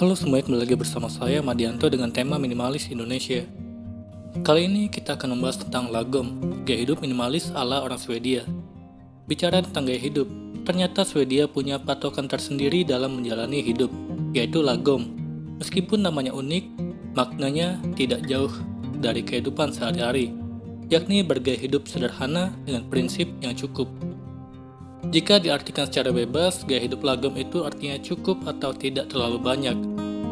Halo semuanya, kembali lagi bersama saya Madianto dengan tema minimalis Indonesia. Kali ini kita akan membahas tentang lagom, gaya hidup minimalis ala orang Swedia. Bicara tentang gaya hidup, ternyata Swedia punya patokan tersendiri dalam menjalani hidup, yaitu lagom. Meskipun namanya unik, maknanya tidak jauh dari kehidupan sehari-hari, yakni bergaya hidup sederhana dengan prinsip yang cukup. Jika diartikan secara bebas, gaya hidup lagom itu artinya cukup atau tidak terlalu banyak,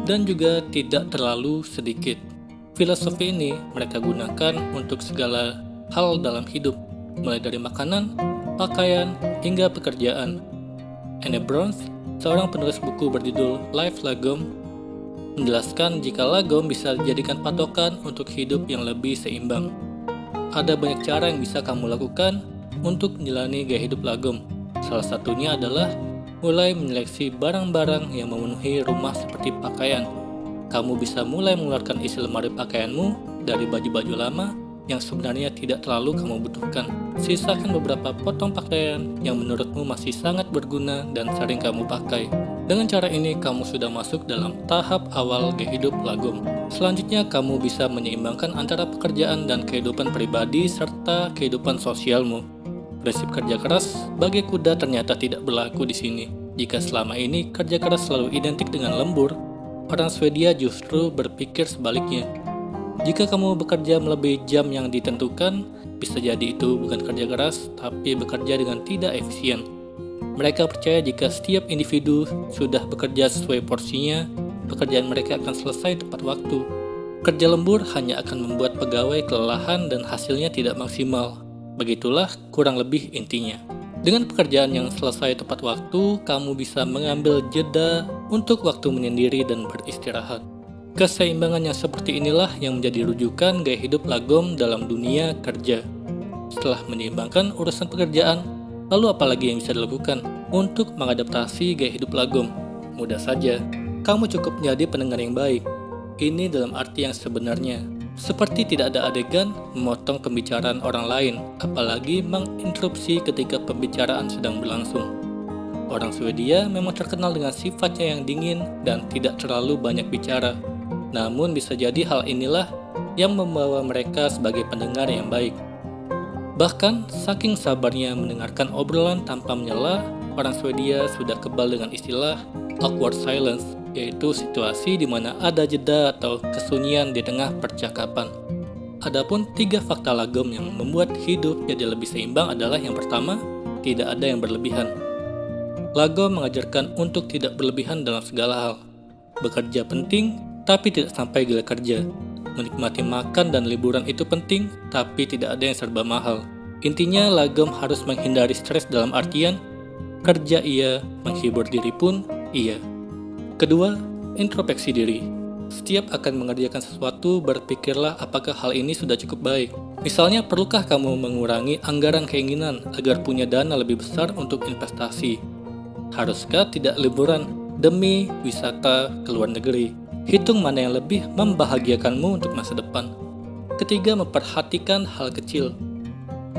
dan juga tidak terlalu sedikit. Filosofi ini mereka gunakan untuk segala hal dalam hidup, mulai dari makanan, pakaian, hingga pekerjaan. Anne Brons, seorang penulis buku berjudul Life Lagom, menjelaskan jika lagom bisa dijadikan patokan untuk hidup yang lebih seimbang. Ada banyak cara yang bisa kamu lakukan untuk menjalani gaya hidup lagom. Salah satunya adalah mulai menyeleksi barang-barang yang memenuhi rumah seperti pakaian. Kamu bisa mulai mengeluarkan isi lemari pakaianmu dari baju-baju lama yang sebenarnya tidak terlalu kamu butuhkan. Sisakan beberapa potong pakaian yang menurutmu masih sangat berguna dan sering kamu pakai. Dengan cara ini, kamu sudah masuk dalam tahap awal gaya hidup lagom. Selanjutnya, kamu bisa menyeimbangkan antara pekerjaan dan kehidupan pribadi serta kehidupan sosialmu. Prinsip kerja keras bagai kuda ternyata tidak berlaku di sini. Jika selama ini kerja keras selalu identik dengan lembur, orang Swedia justru berpikir sebaliknya. Jika kamu bekerja melebihi jam yang ditentukan, bisa jadi itu bukan kerja keras, tapi bekerja dengan tidak efisien. Mereka percaya jika setiap individu sudah bekerja sesuai porsinya, pekerjaan mereka akan selesai tepat waktu. Kerja lembur hanya akan membuat pegawai kelelahan dan hasilnya tidak maksimal. Begitulah kurang lebih intinya. Dengan pekerjaan yang selesai tepat waktu, kamu bisa mengambil jeda untuk waktu menyendiri dan beristirahat. Keseimbangan yang seperti inilah yang menjadi rujukan gaya hidup lagom dalam dunia kerja. Setelah menyeimbangkan urusan pekerjaan, lalu apalagi yang bisa dilakukan untuk mengadaptasi gaya hidup lagom? Mudah saja, kamu cukup menjadi pendengar yang baik. Ini dalam arti yang sebenarnya. Seperti tidak ada adegan memotong pembicaraan orang lain, apalagi menginterupsi ketika pembicaraan sedang berlangsung. Orang Swedia memang terkenal dengan sifatnya yang dingin dan tidak terlalu banyak bicara. Namun bisa jadi hal inilah yang membawa mereka sebagai pendengar yang baik. Bahkan saking sabarnya mendengarkan obrolan tanpa menyela, orang Swedia sudah kebal dengan istilah awkward silence, yaitu situasi di mana ada jeda atau kesunyian di tengah percakapan. Adapun 3 fakta lagom yang membuat hidup jadi lebih seimbang adalah yang pertama, tidak ada yang berlebihan. Lagom mengajarkan untuk tidak berlebihan dalam segala hal. Bekerja penting, tapi tidak sampai gila kerja. Menikmati makan dan liburan itu penting, tapi tidak ada yang serba mahal. Intinya, lagom harus menghindari stres dalam artian kerja iya, menghibur diri pun iya. Kedua, introspeksi diri. Setiap akan mengerjakan sesuatu, berpikirlah apakah hal ini sudah cukup baik. Misalnya, perlukah kamu mengurangi anggaran keinginan agar punya dana lebih besar untuk investasi? Haruskah tidak liburan demi wisata ke luar negeri? Hitung mana yang lebih membahagiakanmu untuk masa depan. Ketiga, memperhatikan hal kecil.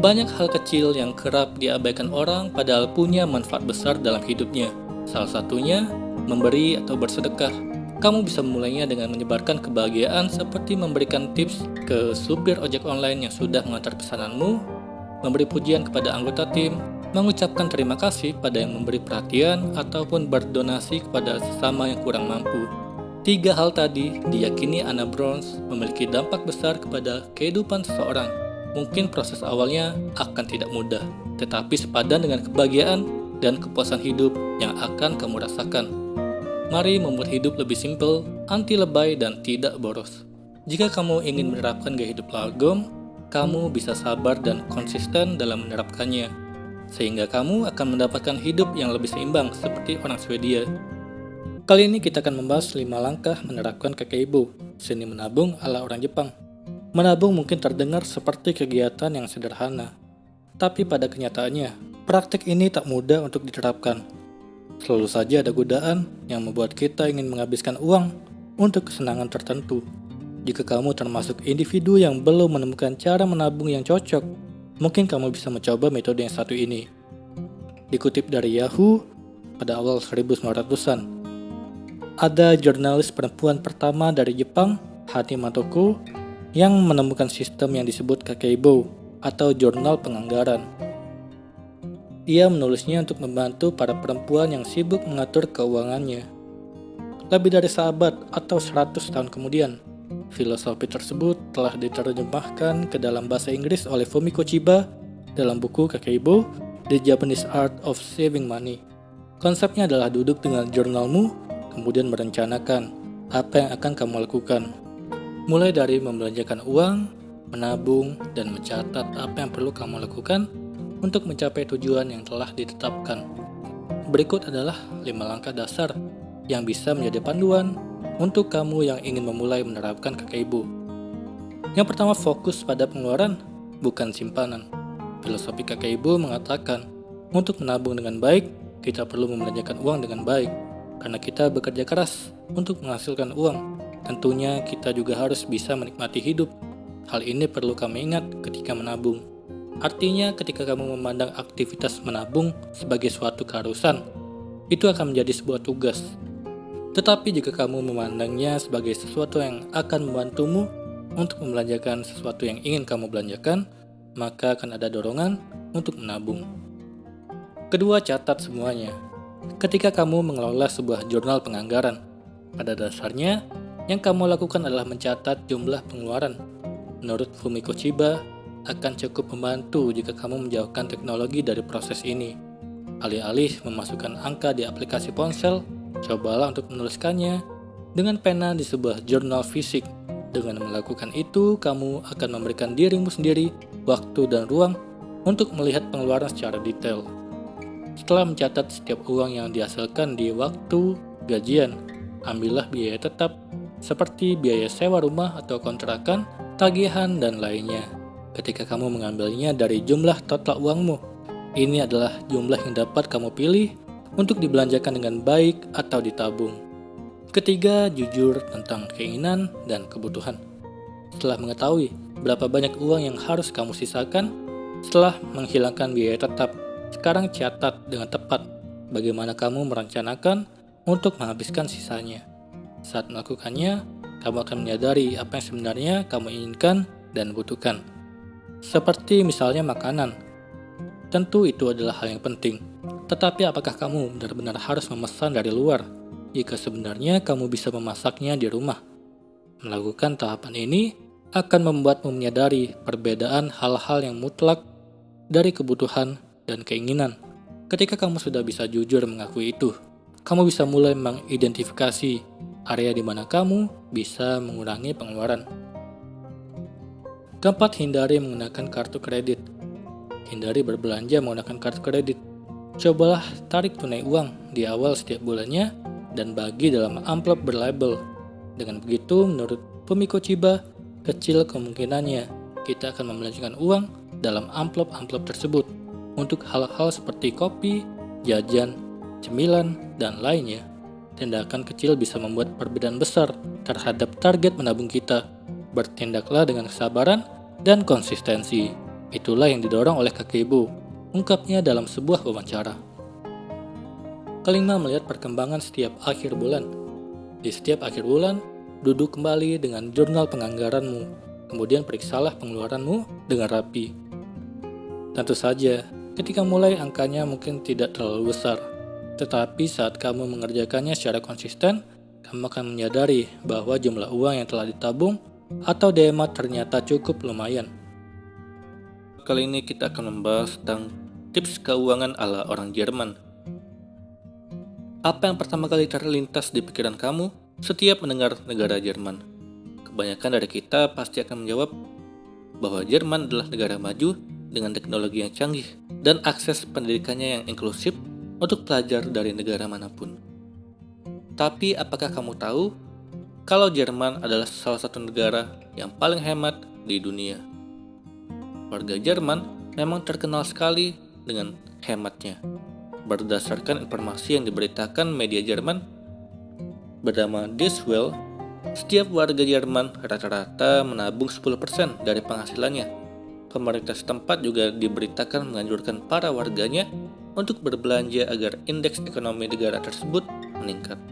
Banyak hal kecil yang kerap diabaikan orang padahal punya manfaat besar dalam hidupnya. Salah satunya, memberi atau bersedekah. Kamu bisa memulainya dengan menyebarkan kebahagiaan seperti memberikan tips ke supir ojek online yang sudah mengantar pesananmu, memberi pujian kepada anggota tim, mengucapkan terima kasih pada yang memberi perhatian, ataupun berdonasi kepada sesama yang kurang mampu. 3 hal tadi diyakini Anne Brons memiliki dampak besar kepada kehidupan seseorang. Mungkin proses awalnya akan tidak mudah, tetapi sepadan dengan kebahagiaan dan kepuasan hidup yang akan kamu rasakan. Mari membuat hidup lebih simpel, anti lebay, dan tidak boros. Jika kamu ingin menerapkan gaya hidup lagom, kamu bisa sabar dan konsisten dalam menerapkannya, sehingga kamu akan mendapatkan hidup yang lebih seimbang seperti orang Swedia. Kali ini kita akan membahas 5 langkah menerapkan kakeibo, seni menabung ala orang Jepang. Menabung mungkin terdengar seperti kegiatan yang sederhana, tapi pada kenyataannya, praktik ini tak mudah untuk diterapkan. Selalu saja ada godaan yang membuat kita ingin menghabiskan uang untuk kesenangan tertentu. Jika kamu termasuk individu yang belum menemukan cara menabung yang cocok, mungkin kamu bisa mencoba metode yang satu ini. Dikutip dari Yahoo pada awal 1900-an, ada jurnalis perempuan pertama dari Jepang, Hati Matoko, yang menemukan sistem yang disebut Kakeibo atau jurnal penganggaran. Ia menulisnya untuk membantu para perempuan yang sibuk mengatur keuangannya. Lebih dari seabad atau 100 tahun kemudian, filosofi tersebut telah diterjemahkan ke dalam bahasa Inggris oleh Fumiko Chiba dalam buku Kakeibo, The Japanese Art of Saving Money. Konsepnya adalah duduk dengan jurnalmu, kemudian merencanakan apa yang akan kamu lakukan. Mulai dari membelanjakan uang, menabung, dan mencatat apa yang perlu kamu lakukan untuk mencapai tujuan yang telah ditetapkan. Berikut adalah 5 langkah dasar yang bisa menjadi panduan untuk kamu yang ingin memulai menerapkan Kakeibo. Yang pertama, fokus pada pengeluaran, bukan simpanan. Filosofi Kakeibo mengatakan, untuk menabung dengan baik, kita perlu membelanjakan uang dengan baik. Karena kita bekerja keras untuk menghasilkan uang, tentunya kita juga harus bisa menikmati hidup. Hal ini perlu kami ingat ketika menabung. Artinya ketika kamu memandang aktivitas menabung sebagai suatu keharusan, itu akan menjadi sebuah tugas. Tetapi jika kamu memandangnya sebagai sesuatu yang akan membantumu untuk membelanjakan sesuatu yang ingin kamu belanjakan, maka akan ada dorongan untuk menabung. Kedua, catat semuanya. Ketika kamu mengelola sebuah jurnal penganggaran, pada dasarnya yang kamu lakukan adalah mencatat jumlah pengeluaran. Menurut Fumiko Chiba, akan cukup membantu jika kamu menjauhkan teknologi dari proses ini. Alih-alih memasukkan angka di aplikasi ponsel, cobalah untuk menuliskannya dengan pena di sebuah jurnal fisik. Dengan melakukan itu, kamu akan memberikan dirimu sendiri waktu dan ruang untuk melihat pengeluaran secara detail. Setelah mencatat setiap uang yang dihasilkan di waktu gajian, ambillah biaya tetap seperti biaya sewa rumah atau kontrakan, tagihan, dan lainnya. Ketika kamu mengambilnya dari jumlah total uangmu, ini adalah jumlah yang dapat kamu pilih untuk dibelanjakan dengan baik atau ditabung. Ketiga, jujur tentang keinginan dan kebutuhan. Setelah mengetahui berapa banyak uang yang harus kamu sisakan setelah menghilangkan biaya tetap, sekarang catat dengan tepat bagaimana kamu merencanakan untuk menghabiskan sisanya. Saat melakukannya, kamu akan menyadari apa yang sebenarnya kamu inginkan dan butuhkan. Seperti misalnya makanan. Tentu itu adalah hal yang penting. Tetapi apakah kamu benar-benar harus memesan dari luar jika sebenarnya kamu bisa memasaknya di rumah? Melakukan tahapan ini akan membuatmu menyadari perbedaan hal-hal yang mutlak dari kebutuhan dan keinginan. Ketika kamu sudah bisa jujur mengakui itu, kamu bisa mulai mengidentifikasi area di mana kamu bisa mengurangi pengeluaran. Keempat, hindari menggunakan kartu kredit. Hindari berbelanja menggunakan kartu kredit. Cobalah tarik tunai uang di awal setiap bulannya dan bagi dalam amplop berlabel. Dengan begitu, menurut Fumiko Chiba, kecil kemungkinannya kita akan membelanjakan uang dalam amplop-amplop tersebut untuk hal-hal seperti kopi, jajan, cemilan, dan lainnya. Tindakan kecil bisa membuat perbedaan besar terhadap target menabung kita. Bertindaklah dengan kesabaran dan konsistensi. Itulah yang didorong oleh Kakeibo, ungkapnya dalam sebuah wawancara. Kelima, melihat perkembangan setiap akhir bulan. Di setiap akhir bulan, duduk kembali dengan jurnal penganggaranmu, kemudian periksalah pengeluaranmu dengan rapi. Tentu saja, ketika mulai angkanya mungkin tidak terlalu besar, tetapi saat kamu mengerjakannya secara konsisten, kamu akan menyadari bahwa jumlah uang yang telah ditabung atau dihemat ternyata cukup lumayan. Kali ini kita akan membahas tentang tips keuangan ala orang Jerman. Apa yang pertama kali terlintas di pikiran kamu setiap mendengar negara Jerman? Kebanyakan dari kita pasti akan menjawab bahwa Jerman adalah negara maju dengan teknologi yang canggih dan akses pendidikannya yang inklusif untuk pelajar dari negara manapun. Tapi apakah kamu tahu kalau Jerman adalah salah satu negara yang paling hemat di dunia? Warga Jerman memang terkenal sekali dengan hematnya. Berdasarkan informasi yang diberitakan media Jerman bernama Das Welt, setiap warga Jerman rata-rata menabung 10% dari penghasilannya. Pemerintah setempat juga diberitakan menganjurkan para warganya untuk berbelanja agar indeks ekonomi negara tersebut meningkat.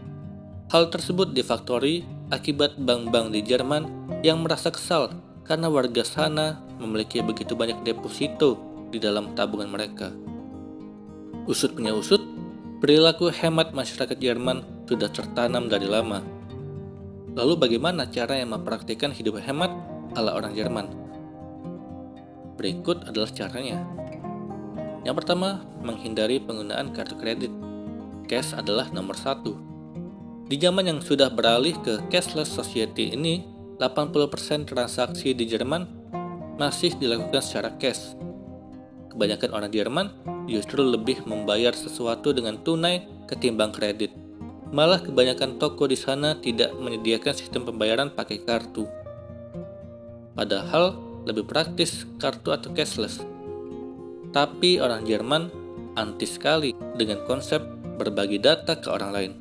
Hal tersebut difaktori akibat bank-bank di Jerman yang merasa kesal karena warga sana memiliki begitu banyak deposito di dalam tabungan mereka. Usut punya usut, perilaku hemat masyarakat Jerman sudah tertanam dari lama. Lalu bagaimana cara yang mempraktikkan hidup hemat ala orang Jerman? Berikut adalah caranya. Yang pertama, menghindari penggunaan kartu kredit. Cash adalah nomor 1. Di zaman yang sudah beralih ke cashless society ini, 80% transaksi di Jerman masih dilakukan secara cash. Kebanyakan orang Jerman justru lebih membayar sesuatu dengan tunai ketimbang kredit. Malah kebanyakan toko di sana tidak menyediakan sistem pembayaran pakai kartu. Padahal lebih praktis kartu atau cashless. Tapi orang Jerman anti sekali dengan konsep berbagi data ke orang lain.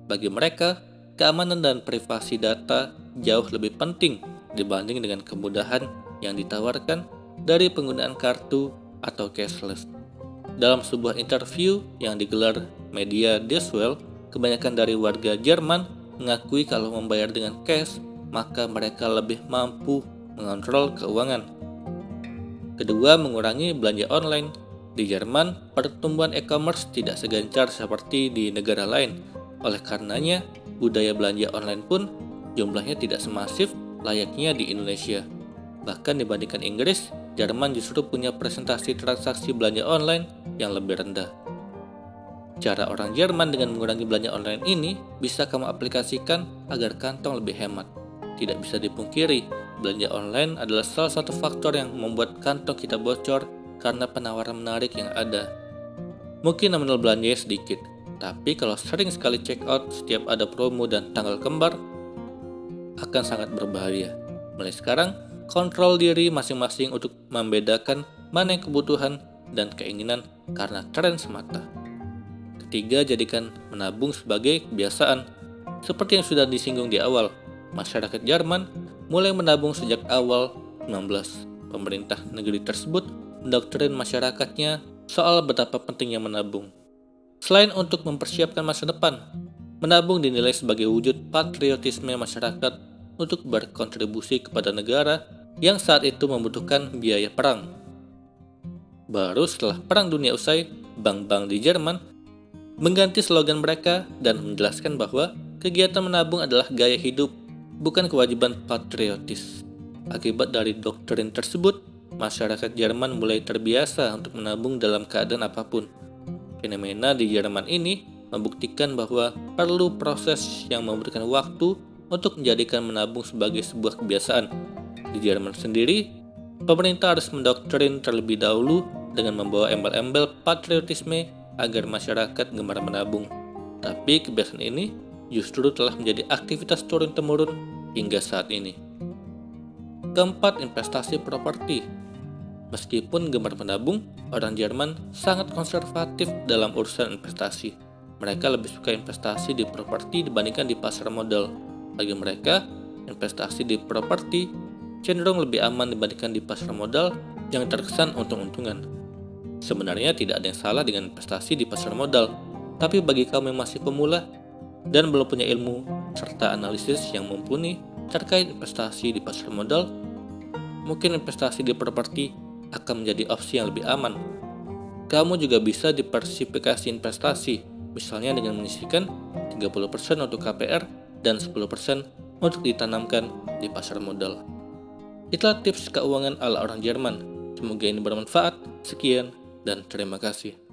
Bagi mereka, keamanan dan privasi data jauh lebih penting dibanding dengan kemudahan yang ditawarkan dari penggunaan kartu atau cashless. Dalam sebuah interview yang digelar media Die Welt, kebanyakan dari warga Jerman mengakui kalau membayar dengan cash, maka mereka lebih mampu mengontrol keuangan. Kedua, mengurangi belanja online. Di Jerman, pertumbuhan e-commerce tidak segencar seperti di negara lain. Oleh karenanya, budaya belanja online pun jumlahnya tidak semasif layaknya di Indonesia. Bahkan dibandingkan Inggris, Jerman justru punya presentasi transaksi belanja online yang lebih rendah. Cara orang Jerman dengan mengurangi belanja online ini bisa kamu aplikasikan agar kantong lebih hemat. Tidak bisa dipungkiri, belanja online adalah salah satu faktor yang membuat kantong kita bocor karena penawaran menarik yang ada. Mungkin nominal belanjanya sedikit, tapi kalau sering sekali check out setiap ada promo dan tanggal kembar, akan sangat berbahaya. Mulai sekarang, kontrol diri masing-masing untuk membedakan mana yang kebutuhan dan keinginan karena tren semata. Ketiga, jadikan menabung sebagai kebiasaan. Seperti yang sudah disinggung di awal, masyarakat Jerman mulai menabung sejak awal 19. Pemerintah negeri tersebut mendoktrin masyarakatnya soal betapa pentingnya menabung. Selain untuk mempersiapkan masa depan, menabung dinilai sebagai wujud patriotisme masyarakat untuk berkontribusi kepada negara yang saat itu membutuhkan biaya perang. Baru setelah Perang Dunia usai, bank-bank di Jerman mengganti slogan mereka dan menjelaskan bahwa kegiatan menabung adalah gaya hidup, bukan kewajiban patriotis. Akibat dari doktrin tersebut, masyarakat Jerman mulai terbiasa untuk menabung dalam keadaan apapun. Fenomena di Jerman ini membuktikan bahwa perlu proses yang membutuhkan waktu untuk menjadikan menabung sebagai sebuah kebiasaan. Di Jerman sendiri, pemerintah harus mendoktrin terlebih dahulu dengan membawa embel-embel patriotisme agar masyarakat gemar menabung. Tapi kebiasaan ini justru telah menjadi aktivitas turun-temurun hingga saat ini. Keempat, investasi properti. Meskipun gemar menabung, orang Jerman sangat konservatif dalam urusan investasi. Mereka lebih suka investasi di properti dibandingkan di pasar modal. Bagi mereka, investasi di properti cenderung lebih aman dibandingkan di pasar modal yang terkesan untung-untungan. Sebenarnya tidak ada yang salah dengan investasi di pasar modal, tapi bagi kaum yang masih pemula dan belum punya ilmu serta analisis yang mumpuni terkait investasi di pasar modal, mungkin investasi di properti akan menjadi opsi yang lebih aman. Kamu juga bisa diversifikasi investasi, misalnya dengan menyisihkan 30% untuk KPR dan 10% untuk ditanamkan di pasar modal. Itulah tips keuangan ala orang Jerman. Semoga ini bermanfaat. Sekian dan terima kasih.